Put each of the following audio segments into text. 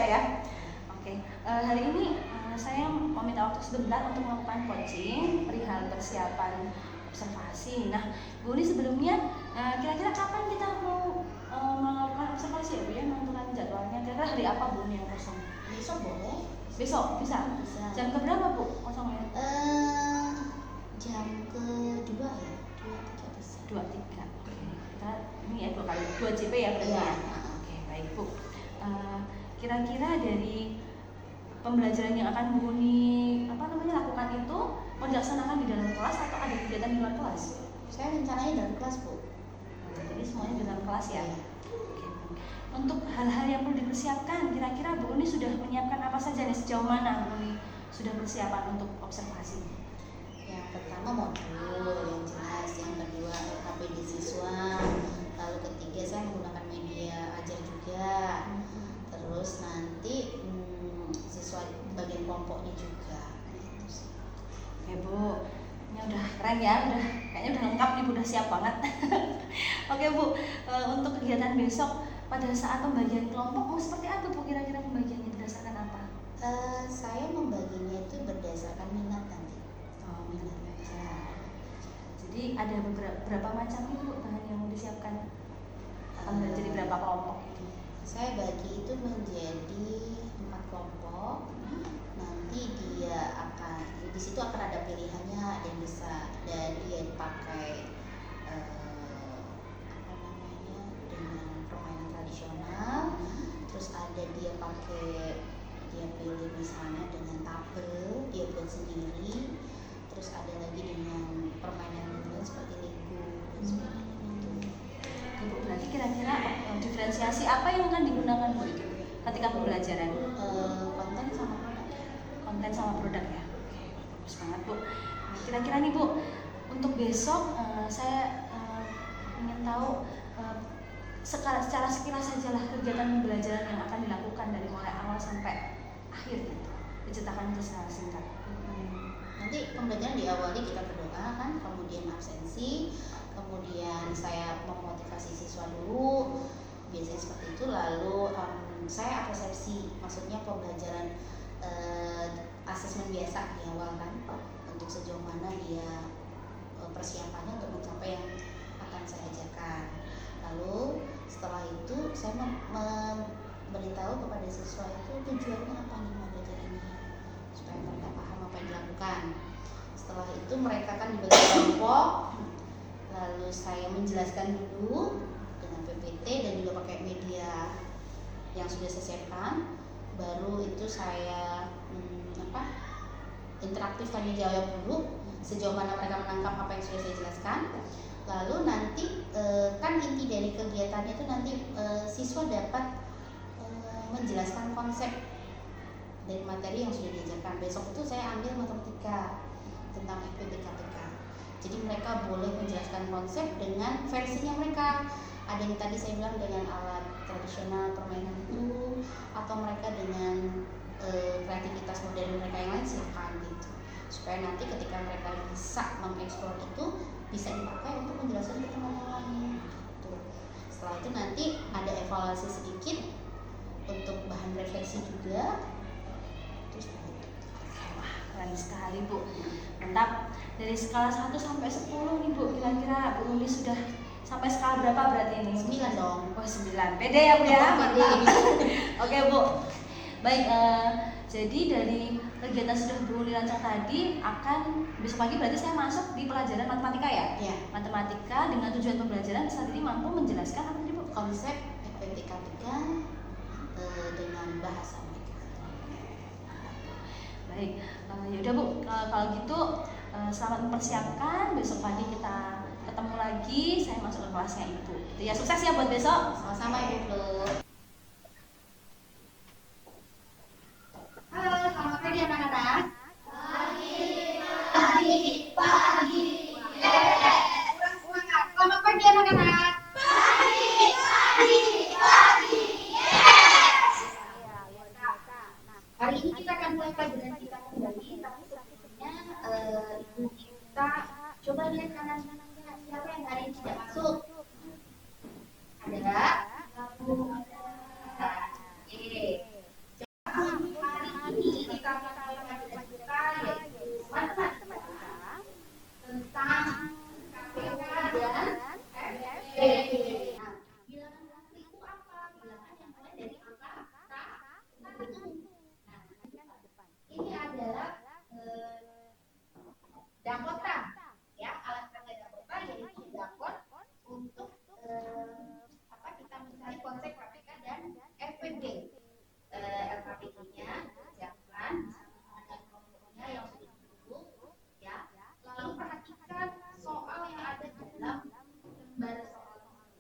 ya. Oke, hari ini saya mau minta waktu sebentar untuk melakukan coaching perihal persiapan observasi. Nah, Bu ini sebelumnya kira-kira kapan kita mau melakukan observasi ya Bu ya, menentukan jadwalnya. Kira-kira hari apa Bu yang kosong? Besok boleh? Besok bisa? Jam keberapa Bu kosongnya? Jam kedua ya, 2-3 bisa. 2-3. Oke. Kita ini ya 2 kali 2 JP ya berarti Iya. ya. Oke, baik Bu. Kira-kira dari pembelajaran yang akan Bu Uni lakukan itu mau dilaksanakan di dalam kelas atau ada kegiatan di luar kelas? Saya rencananya dalam kelas, Bu. Jadi semuanya di dalam kelas ya. Iya. Oke. Untuk hal-hal yang perlu dipersiapkan, kira-kira Bu Uni sudah menyiapkan apa saja nih, sejauh mana Bu Uni sudah persiapan untuk observasi? Yang pertama modul yang jelas, yang kedua LKPD siswa, lalu ketiga saya menggunakan media ajar juga. Terus nanti siswa bagian kelompoknya juga. Gitu sih. Oke Bu, ini udah keren ya, kayaknya udah lengkap nih Bu, udah siap banget. Oke Bu, untuk kegiatan besok pada saat pembagian kelompok mau seperti apa Bu, kira-kira pembagiannya berdasarkan apa? Saya membaginya itu berdasarkan minat nanti. Minat aja. Jadi ada beberapa macam nih Bu bahan yang mau disiapkan. Akan jadi berapa kelompok itu? Saya bagi itu menjadi 4 kelompok. Nanti dia akan di situ akan ada pilihannya, ada yang bisa dia pakai dengan permainan tradisional. Terus ada dia pilih misalnya dengan tabel dia buat sendiri. Terus ada lagi dengan permainan lain seperti Lego dan sebagainya itu. Bu, berarti kira-kira diferensiasi apa yang akan digunakan Bu itu ketika pembelajaran? Konten sama produk ya. Oke, bagus banget Bu. Kira-kira nih Bu, untuk besok saya ingin tahu secara sekilas saja lah kegiatan pembelajaran yang akan dilakukan dari mulai awal sampai akhir gitu. Diceritakan itu secara singkat. Nanti pembelajaran diawali kita berdoa kan, kemudian absensi, kemudian saya memotivasi siswa dulu, biasanya seperti itu. Lalu saya apresiasi, maksudnya pembelajaran asesmen biasa di awal kan, untuk sejauh mana dia persiapannya untuk mencapai yang akan saya ajarkan. Lalu setelah itu saya memberitahu kepada siswa itu tujuannya apa nih belajar ini, supaya mereka paham apa yang dilakukan. Setelah itu mereka kan dibagi kelompok, lalu saya menjelaskan dulu dengan PPT dan juga pakai media yang sudah saya siapkan. Baru itu saya interaktif tanya jawab dulu, sejauh mana mereka menangkap apa yang sudah saya jelaskan. Lalu nanti kan inti dari kegiatannya itu nanti siswa dapat menjelaskan konsep dari materi yang sudah diajarkan. Besok itu saya ambil matematika tentang FPBKTK. Jadi mereka boleh menjelaskan konsep dengan versinya mereka. Ada yang tadi saya bilang dengan alat tradisional permainan itu, atau mereka dengan kreativitas modern mereka yang lain, silakan gitu. Supaya nanti ketika mereka bisa mengeksplor itu bisa dipakai untuk menjelaskan ke teman yang lain. Tuh. Setelah itu nanti ada evaluasi sedikit untuk bahan refleksi juga. Terus wah, keren sekali Bu. Mantap. Dari skala 1 sampai 10 nih Bu, kira-kira Bu Uni sudah sampai skala berapa berarti ini? 9 dong. Oh 9. Pede ya Bu ya? Mantap. Oke Bu. Baik, jadi dari kegiatan sudah Bu Uni rancang tadi, akan besok pagi berarti saya masuk di pelajaran matematika ya? Iya. Matematika dengan tujuan pembelajaran saat ini mampu menjelaskan apa tadi Bu? Konsep FPBK3 dengan bahasa mereka. Baik, yaudah Bu, kalau gitu selamat mempersiapkan. Besok pagi kita ketemu lagi, saya masuk ke kelasnya Ibu. Ya sukses ya buat besok. Sama-sama Ibu Flu. Halo, selamat pagi anak-anak. Pagi. Semangat. Selamat pagi anak-anak. Pagi. Hari ini kita akan mulai pelajaran kita kembali, tapi sebelumnya ibu kita coba lihat kanan siapa yang hari ini tidak masuk. Ada? Nah, ini adalah Dakota, ya, alat peraga Dakota yaitu Dakot untuk kita mencari konsep KPK dan FPG. LKPG-nya siapkan dengan kelompoknya yang sudah dulu, ya. Lalu perhatikan soal yang ada di dalam lembar soal tersebut,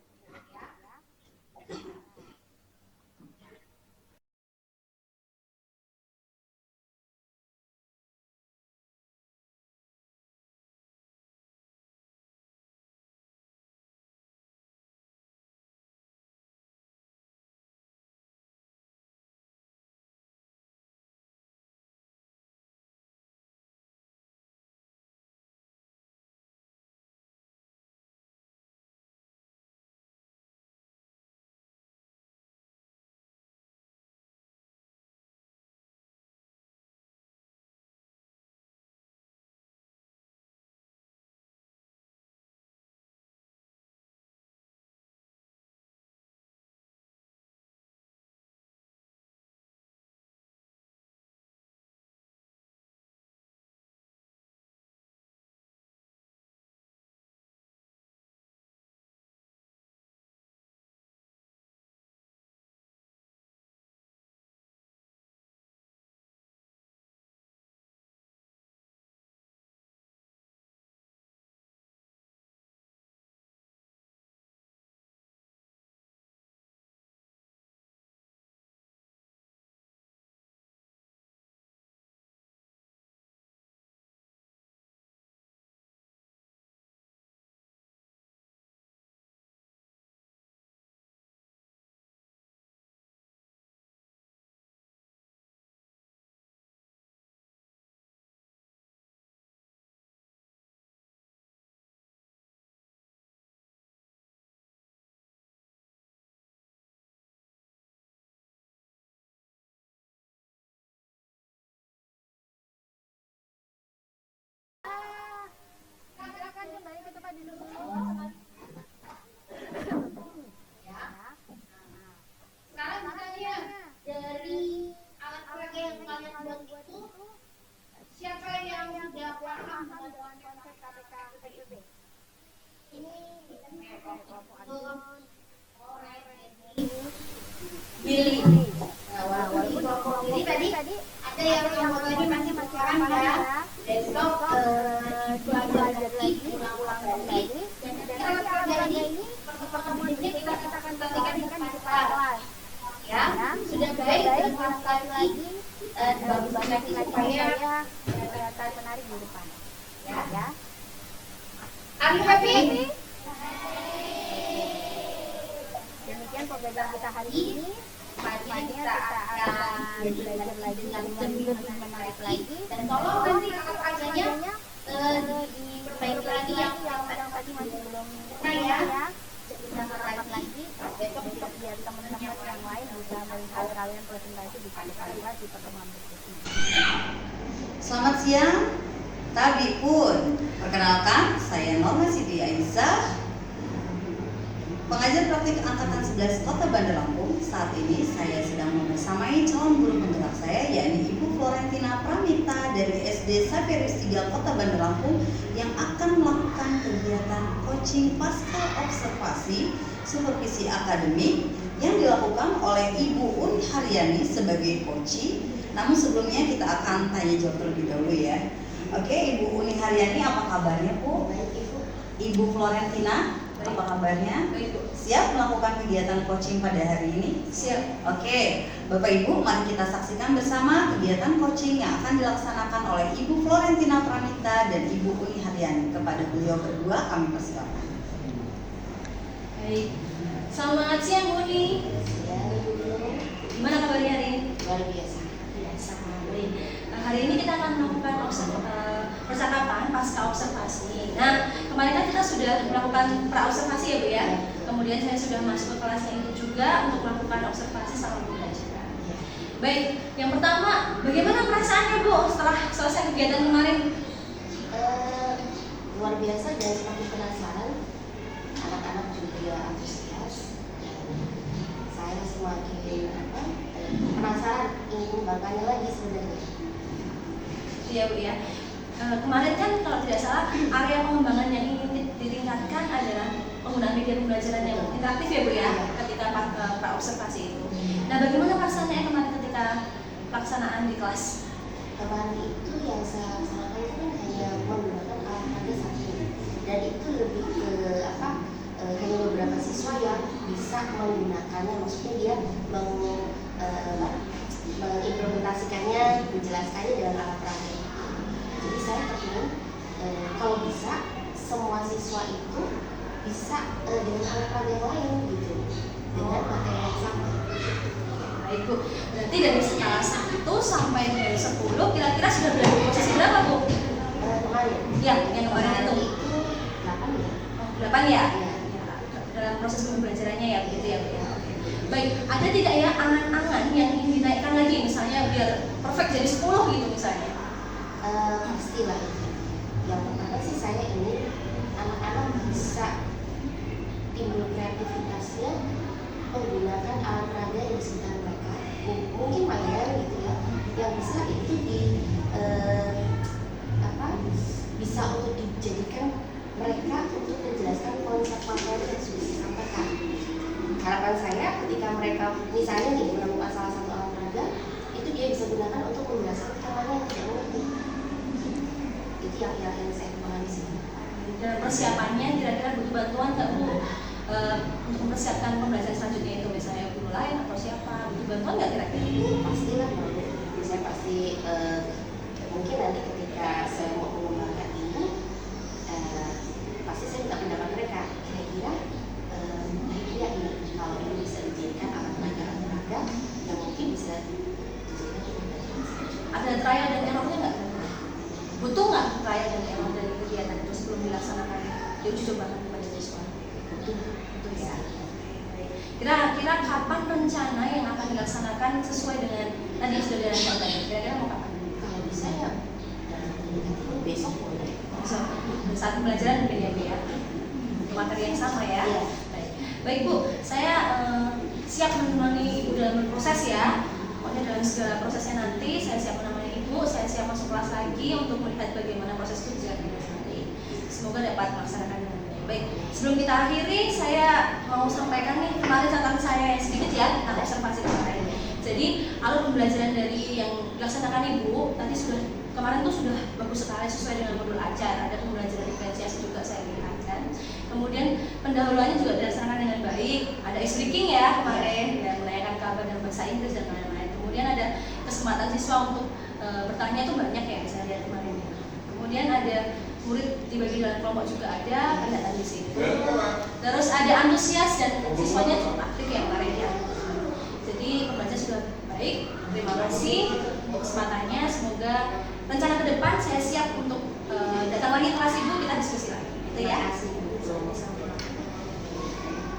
ya. Sekarang misalnya dari alat peraga yang kalian buat itu, siapa yang sudah paham dengan konsep KPK PPB? Ini Billy. Jadi tadi ada yang lagi masih paham ya. Besok belajar lagi, ulang lagi. Dan alat peraga ini di pertemuan ini kita akan praktikkan di kelas. Ya, sudah baik dan sekali lagi bagus lagi supaya kelihatan menarik di depan. Ya. Are you happy? Demikian pembelajaran kita hari ini. Selanjutnya kita akan belajar lagi lebih menarik lagi. Dan tolong nanti kakak-kakaknya diperbaiki lagi yang tadi masih belum ya. Kita rapat lagi. Besok kita biar teman-teman yang lain bisa melihat kalian presentasi di kali-kali di pertemuan berikutnya. Selamat siang, Tabi pun. Perkenalkan, saya Norma Siti Aisyah, pengajar praktik Angkatan 11 Kota Bandar Lampung. Saat ini saya sedang membersamai calon guru penggerak saya, yakni Ibu Florentina Pramita dari SD Saverius 3 Kota Bandar Lampung, yang akan melakukan kegiatan coaching pasca observasi supervisi akademik yang dilakukan oleh Ibu Uni Haryani sebagai coach. Namun sebelumnya kita akan tanya jawab terlebih dahulu ya. Oke, Ibu Uni Haryani, apa kabarnya Bu? Ibu Florentina, apa kabarnya? Siap melakukan kegiatan coaching pada hari ini? Siap. Oke, Bapak Ibu, mari kita saksikan bersama kegiatan coaching yang akan dilaksanakan oleh Ibu Florentina Pramita dan Ibu Uni Haryani. Kepada beliau berdua kami persilakan. Baik. Selamat siang Bu Uni. Gimana kabarnya hari ini? Luar biasa. Baik. Hari ini kita akan melakukan percakapan pasca observasi. Nah, kemarin kan kita sudah melakukan pra-observasi ya Bu ya. Kemudian saya sudah masuk ke kelasnya itu juga untuk melakukan observasi sama pembelajaran. Baik, yang pertama, bagaimana perasaannya Bu setelah selesai kegiatan kemarin? Luar biasa dan semakin penasaran. Anak-anak juga antusias. Saya semakin penasaran mengembangkannya lagi sebenarnya. Iya Bu ya. Kemarin kan kalau tidak salah area pengembangan yang ingin ditingkatkan adalah penggunaan media pembelajaran yang interaktif ya Bu ya, ketika pra observasi itu. Nah bagaimana pelaksanaannya kemarin ketika pelaksanaan di kelas? Kemarin itu yang saya laksanakan itu kan hanya menggunakan alat peraga satu, dan itu lebih ke hanya beberapa siswa yang bisa menggunakannya, maksudnya dia mengimplementasikannya, menjelaskannya dengan alat peraga. Jadi saya kepingin kalau bisa semua siswa itu bisa dengan alat peraga yang lain gitu, dengan materi yang sama. Baik Bu, berarti dari skala 1 sampai dari 10 kira-kira sudah berada di posisi berapa Bu? Kemarin? Ya, yang kemarin itu 8 ya? 8 ya? Iya. Dalam proses pembelajarannya ya begitu ya Bu ya. Oke. Baik, ada tidak ya angan-angan yang ingin dinaikkan lagi misalnya biar perfect jadi 10 gitu misalnya? Pastilah. Yang pertama sih saya ingin anak-anak bisa timbul kreativitasnya menggunakan alat peraga yang di sekitar mereka, mungkin mainan gitu ya, yang bisa itu bisa untuk dijadikan mereka untuk menjelaskan konsep materi yang sudah disampaikan. Harapan saya ketika mereka misalnya nih menemukan salah satu alat peraga, itu dia bisa gunakan untuk menjelaskan temannya yang tidak mengerti. Itu yang saya kembangkan di sini. Dan persiapannya kira-kira butuh bantuan nggak Bu untuk mempersiapkan pembelajaran selanjutnya itu misalnya guru lain atau siapa, butuh bantuan nggak kira-kira? Pastilah Bu. Saya pasti mungkin nanti ketika saya mau mengembangkan ini pasti saya minta pendapat mereka, kira-kira ini kalau ini bisa dijadikan alat peraga yang mungkin bisa dijadikan pembelajaran. Ada trial dan errornya nggak? Butuh nggak trial dan error dari kegiatan itu sebelum dilaksanakan diuji cobakan kepada siswa? Butuh ya. Kira-kira kapan rencana yang akan dilaksanakan sesuai dengan tadi yang sudah dirancangkan? Kira-kira mau kapan? Kalau bisa ya besok boleh. Saat pembelajaran mungkin ya Bu ya, materi yang sama ya. Iya. Baik Bu, saya siap menemani Ibu dalam berproses ya. Pokoknya dalam segala prosesnya nanti saya siap menemani Ibu, saya siap masuk kelas lagi untuk melihat bagaimana proses kerja nanti. Semoga dapat melaksanakan dengan baik. Baik, sebelum kita akhiri, saya mau sampaikan nih kemarin catatan saya yang sedikit ya tentang observasi kemarin. Jadi alur pembelajaran dari yang dilaksanakan Ibu tadi kemarin tuh sudah bagus sekali sesuai dengan modul ajar. Ada pembelajaran diferensiasi juga saya lihat kan. Kemudian pendahuluannya juga dilaksanakan dengan baik. Ada ice breaking ya kemarin, dan menanyakan kabar dan bahasa Inggris dan lain-lain. Kemudian ada kesempatan siswa untuk bertanya tuh banyak ya saya lihat kemarin. Kemudian ada murid dibagi dalam kelompok juga ada kelihatan di sini. Terus ada antusias dan siswanya cukup aktif ya kemarin ya. Jadi pembelajaran sudah baik. Terima kasih untuk kesempatannya. Semoga rencana ke depan saya siap untuk datang lagi kelas Ibu, kita diskusi lagi. Itu ya.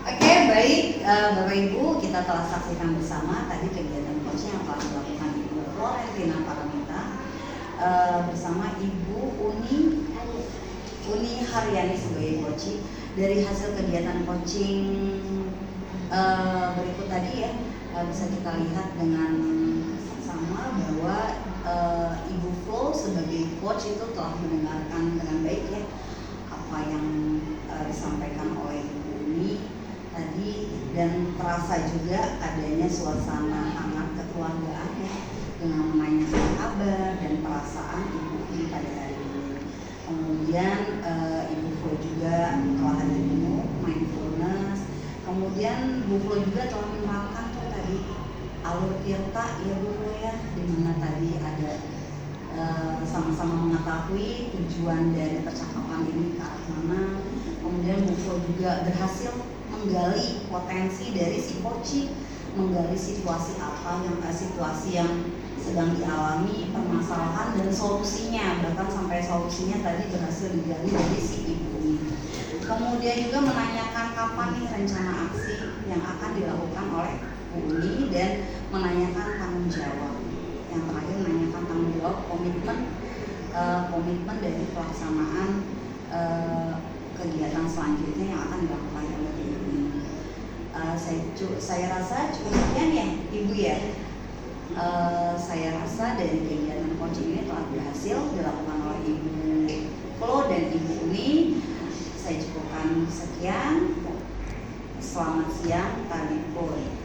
Oke, baik Bapak Ibu, kita telah saksikan bersama tadi kegiatan coaching yang telah dilakukan Ibu Florentina Paramita bersama Ibu Uni Haryani sebagai coaching. Dari hasil kegiatan coaching berikut tadi ya, bisa kita lihat dengan sama bahwa Ibu Flo sebagai coach itu telah mendengarkan dengan baik ya apa yang disampaikan oleh Ibu Uni tadi, dan terasa juga adanya suasana hangat kekeluargaan ya dengan menanyakan kabar dan perasaan Ibu Uni pada hari ini. Kemudian Ibu Flo juga telah hadir penuh mindfulness. Kemudian Bu Flo juga telah menerapkan tuh tadi alur tirta ya Bu Flo ya, dimana tadi ada sama-sama mengetahui tujuan dari percakapan ini ke arah mana. Kemudian Bu Flo juga berhasil menggali potensi dari si coaching, menggali situasi yang sedang dialami, permasalahan dan solusinya, bahkan sampai solusinya tadi berhasil digali dari si Ibu ini. Kemudian juga menanyakan kapan nih rencana aksi yang akan dilakukan oleh Bu Uni, dan menanyakan tanggung jawab. Yang terakhir menanyakan tanggung jawab komitmen dari pelaksanaan kegiatan selanjutnya yang akan dilakukan oleh Ibu Uni. Saya rasa cukup sekian ya Ibu ya. Saya rasa dari kegiatan coaching ini telah berhasil dilakukan oleh Ibu Flo dan Ibu Uni. Saya cukupkan sekian. Selamat siang, Kak Boy.